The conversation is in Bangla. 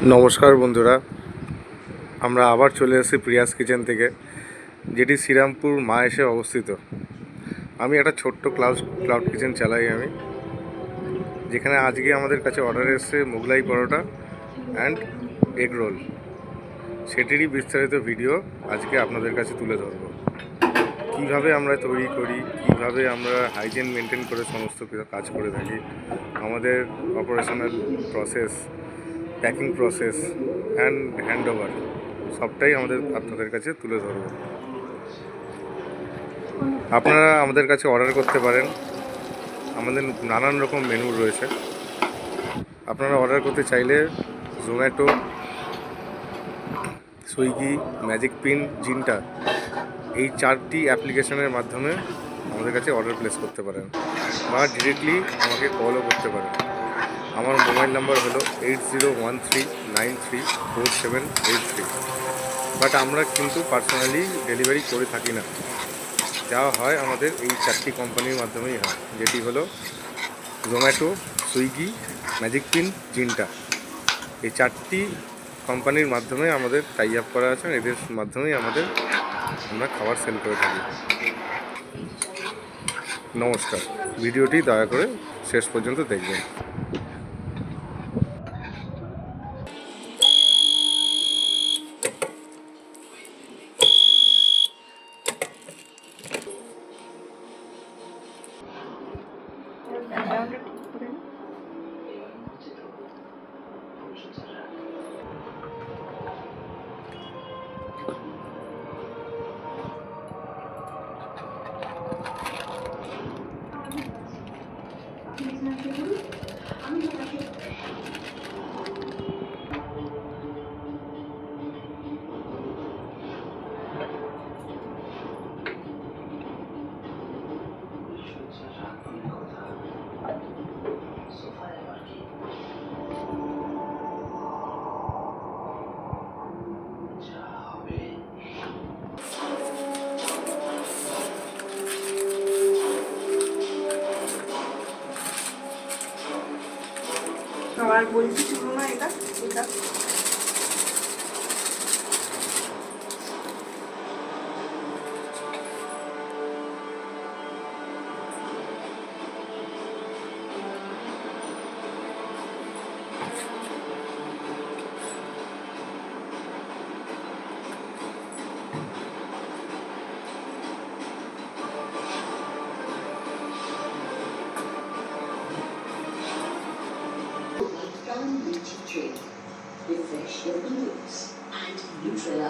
নমস্কার বন্ধুরা, আমরা আবার চলে এসেছি প্রিয়াস কিচেন থেকে, যেটি শ্রীরামপুর মাহেশে অবস্থিত। আমি একটা ছোট্ট ক্লাউড কিচেন চালাই আমি, যেখানে আজকে আমাদের কাছে অর্ডার এসেছে Mughlai paratha and egg roll. সেটিরই বিস্তারিত ভিডিও আজকে আপনাদের কাছে তুলে ধরব। কীভাবে আমরা তৈরি করি, কীভাবে আমরা হাইজিন মেনটেন করে সমস্ত কাজ করে থাকি, আমাদের operational process, packing process and handover সবটাই আপনাদের কাছে তুলে ধরব। আপনারা আমাদের কাছে অর্ডার করতে পারেন, আমাদের নানান রকম মেনু রয়েছে। আপনারা অর্ডার করতে চাইলে জোম্যাটো, সুইগি, ম্যাজিক পিন, জিনটা, এই 4টি অ্যাপ্লিকেশনের মাধ্যমে আমাদের কাছে অর্ডার প্লেস করতে পারেন, বা ডিরেক্টলি আমাকে কলও করতে পারেন। আমার মোবাইল নাম্বার হলো 8013934783। বাট আমরা কিন্তু পার্সোনালি ডেলিভারি করে থাকি না, যা হয় আমাদের এই 4টি কোম্পানির মাধ্যমেই হয়, যেটি হলো জোম্যাটো, সুইগি, ম্যাজিক পিন, জিনটা। এই 4টি কোম্পানির মাধ্যমে আমাদের টাই আপ করা আছে, এদের মাধ্যমেই আমরা খাবার সেল করে থাকি। নমস্কার, ভিডিওটি দয়া করে শেষ পর্যন্ত দেখবেন। আর বলছি শুনো না, এটা Refresh your moods and Nutrela.